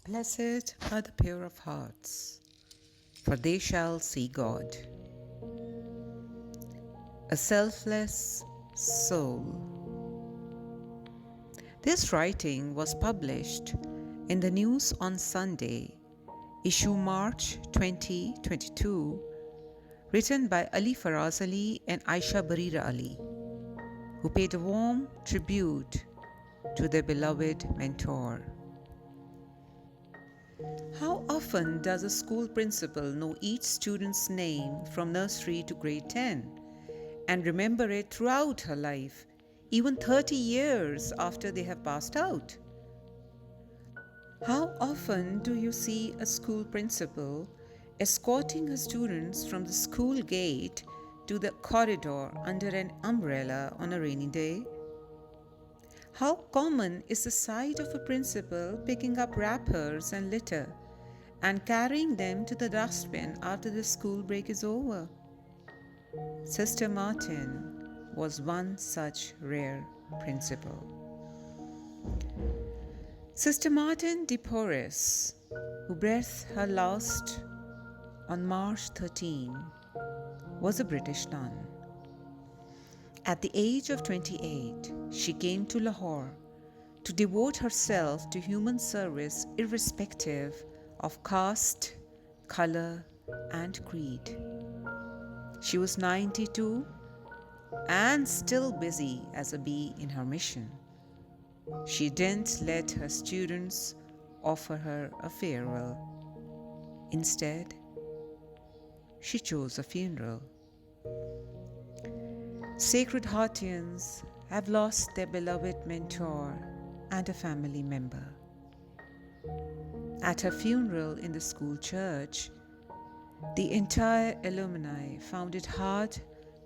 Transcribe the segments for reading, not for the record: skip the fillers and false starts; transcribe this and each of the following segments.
Blessed are the pure of hearts, for they shall see God. A selfless soul. This writing was published in the News on Sunday, issue March 2022, written by Ali Faraz Ali and Aisha Barira Ali, who paid a warm tribute to their beloved mentor. How often does a school principal know each student's name from nursery to grade 10 and remember it throughout her life, even 30 years after they have passed out? How often do you see a school principal escorting her students from the school gate to the corridor under an umbrella on a rainy day? How common is the sight of a principal picking up wrappers and litter and carrying them to the dustbin after the school break is over? Sister Martin was one such rare principal. Sister Martin de Porres, who breathed her last on March 13, was a British nun. At the age of 28, she came to Lahore to devote herself to human service irrespective of caste, color, and creed. She was 92 and still busy as a bee in her mission. She didn't let her students offer her a farewell. Instead, she chose a funeral. Sacred Heartians have lost their beloved mentor and a family member. At her funeral in the school church, the entire alumni found it hard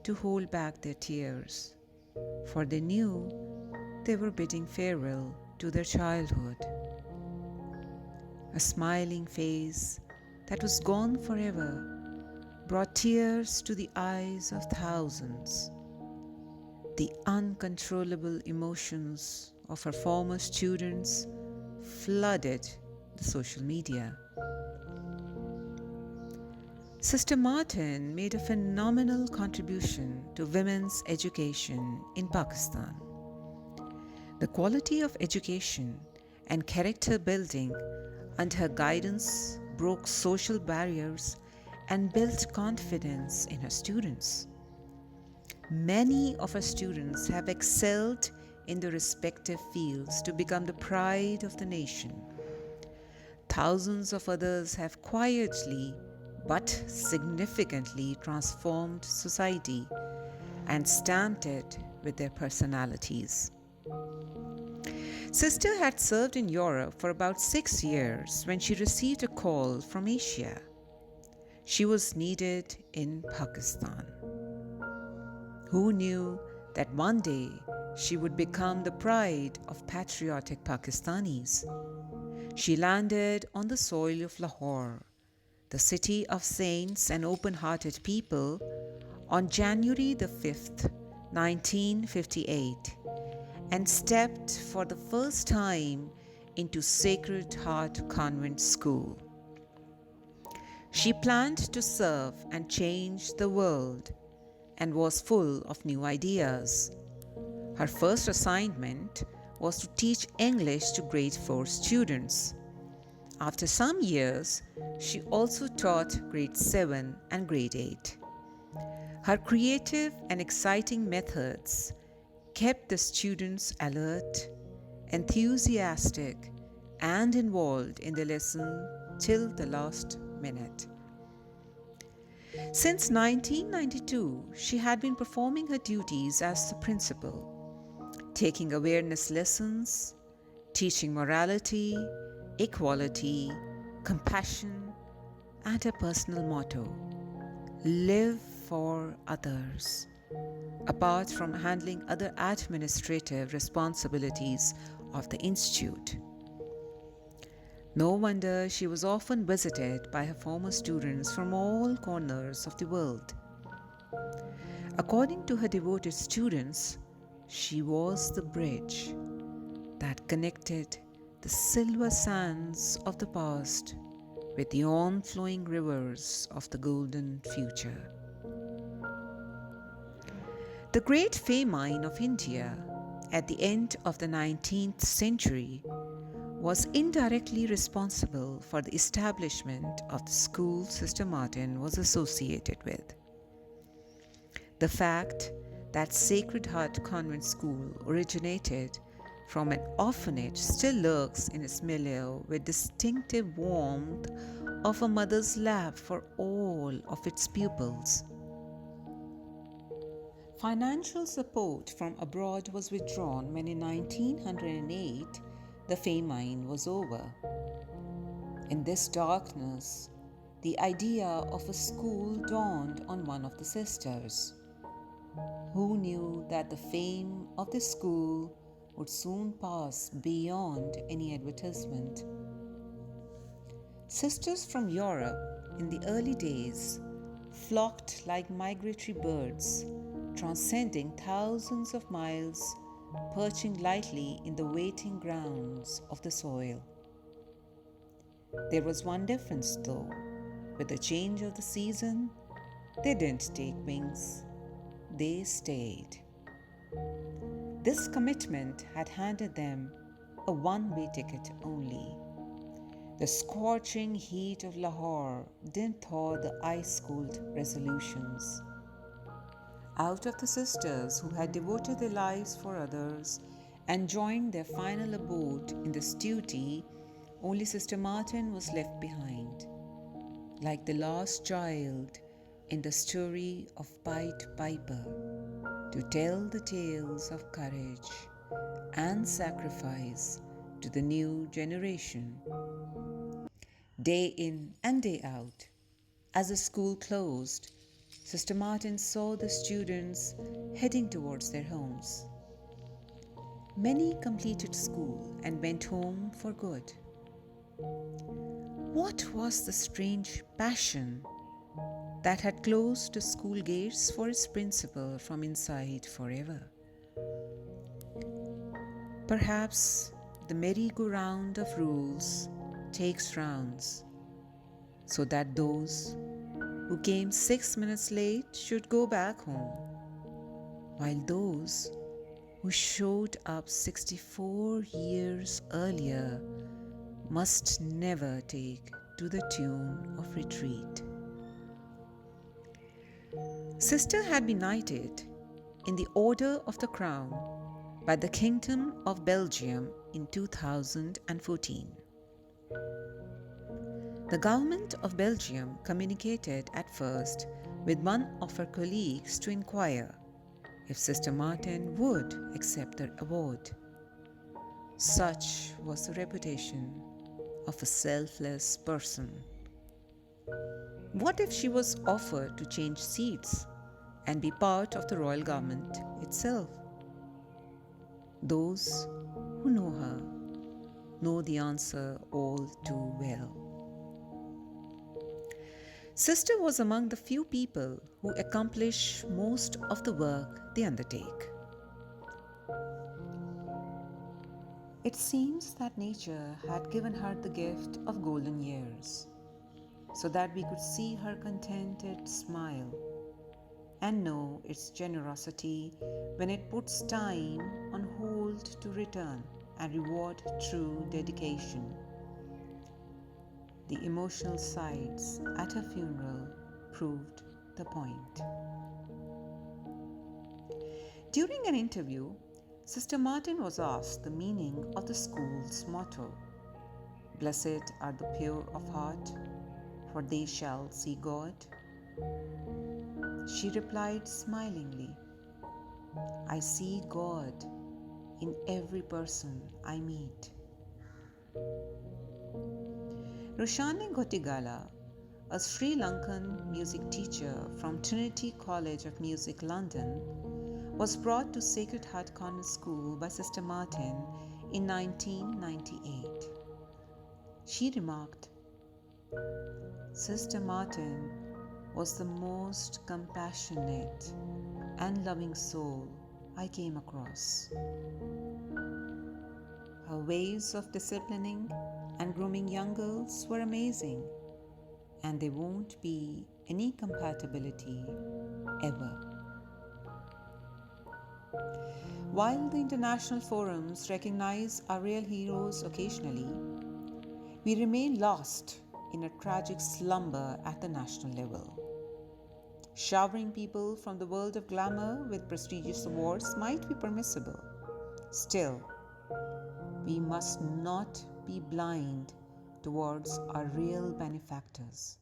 to hold back their tears, for they knew they were bidding farewell to their childhood. A smiling face that was gone forever brought tears to the eyes of thousands. The uncontrollable emotions of her former students flooded the social media. Sister Martin made a phenomenal contribution to women's education in Pakistan. The quality of education and character building under her guidance broke social barriers and built confidence in her students. Many of her students have excelled in their respective fields to become the pride of the nation. Thousands of others have quietly but significantly transformed society and stamped it with their personalities. Sister had served in Europe for about 6 years when she received a call from Asia. She was needed in Pakistan. Who knew that one day she would become the pride of patriotic Pakistanis? She landed on the soil of Lahore, the city of saints and open-hearted people, on January the 5th, 1958, and stepped for the first time into Sacred Heart Convent School. She planned to serve and change the world and was full of new ideas. Her first assignment was to teach English to grade 4 students. After some years, she also taught grade 7 and grade 8. Her creative and exciting methods kept the students alert, enthusiastic, and involved in the lesson till the last minute. Since 1992, she had been performing her duties as the principal, taking awareness lessons, teaching morality, equality, compassion, and her personal motto, live for others, apart from handling other administrative responsibilities of the institute. No wonder she was often visited by her former students from all corners of the world. According to her devoted students, she was the bridge that connected the silver sands of the past with the on-flowing rivers of the golden future. The Great Famine of India at the end of the 19th century was indirectly responsible for the establishment of the school Sister Martin was associated with. The fact that Sacred Heart Convent School originated from an orphanage still lurks in its milieu with distinctive warmth of a mother's love for all of its pupils. Financial support from abroad was withdrawn when in 1908 the famine was over. In this darkness, the idea of a school dawned on one of the sisters. Who knew that the fame of the school would soon pass beyond any advertisement? Sisters from Europe in the early days flocked like migratory birds, transcending thousands of miles, perching lightly in the waiting grounds of the soil. There was one difference though. With the change of the season, they didn't take wings, they stayed. This commitment had handed them a one-way ticket only. The scorching heat of Lahore didn't thaw the ice-cold resolutions. Out of the sisters who had devoted their lives for others and joined their final abode in this duty, only Sister Martin was left behind, like the last child in the story of Pied Piper, to tell the tales of courage and sacrifice to the new generation. Day in and day out, as the school closed, Sister Martin saw the students heading towards their homes. Many completed school and went home for good. What was the strange passion that had closed the school gates for its principal from inside forever? Perhaps the merry-go-round of rules takes rounds, so that those who came 6 minutes late should go back home, while those who showed up 64 years earlier must never take to the tune of retreat. Sister had been knighted in the Order of the Crown by the Kingdom of Belgium in 2014. The government of Belgium communicated at first with one of her colleagues to inquire if Sister Martin would accept the award. Such was the reputation of a selfless person. What if she was offered to change seats and be part of the royal government itself? Those who know her know the answer all too well. Sister was among the few people who accomplish most of the work they undertake. It seems that nature had given her the gift of golden years, so that we could see her contented smile and know its generosity when it puts time on hold to return and reward true dedication. The emotional sights at her funeral proved the point. During an interview, Sister Martin was asked the meaning of the school's motto, "Blessed are the pure of heart, for they shall see God." She replied smilingly, "I see God in every person I meet." Roshani Gotigala, a Sri Lankan music teacher from Trinity College of Music, London, was brought to Sacred Heart Convent School by Sister Martin in 1998. She remarked, "Sister Martin was the most compassionate and loving soul I came across. Her ways of disciplining and grooming young girls were amazing, and there won't be any compatibility ever. While the international forums recognize our real heroes occasionally, we remain lost in a tragic slumber at the national level. Showering people from the world of glamour with prestigious awards might be permissible. Still, we must not be blind towards our real benefactors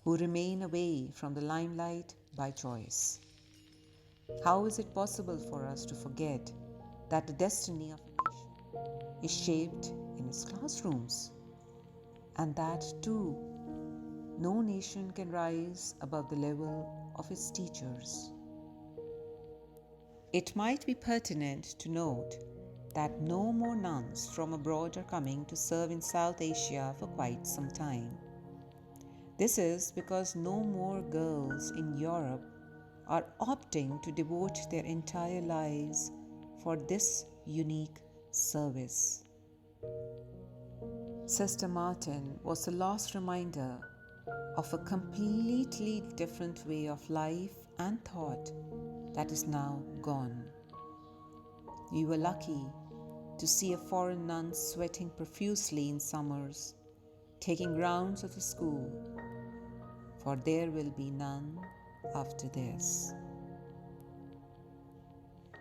who remain away from the limelight by choice. How is it possible for us to forget that the destiny of a nation is shaped in its classrooms? And that too, no nation can rise above the level of its teachers. It might be pertinent to note that no more nuns from abroad are coming to serve in South Asia for quite some time. This is because no more girls in Europe are opting to devote their entire lives for this unique service. Sister Martin was the last reminder of a completely different way of life and thought that is now gone. We were lucky to see a foreign nun sweating profusely in summers, taking rounds of the school, for there will be none after this.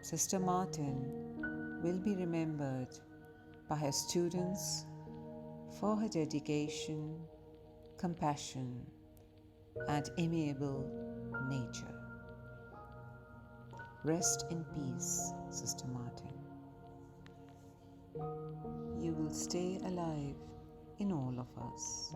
Sister Martin will be remembered by her students for her dedication, compassion, and amiable nature. Rest in peace, Sister Martin. You will stay alive in all of us.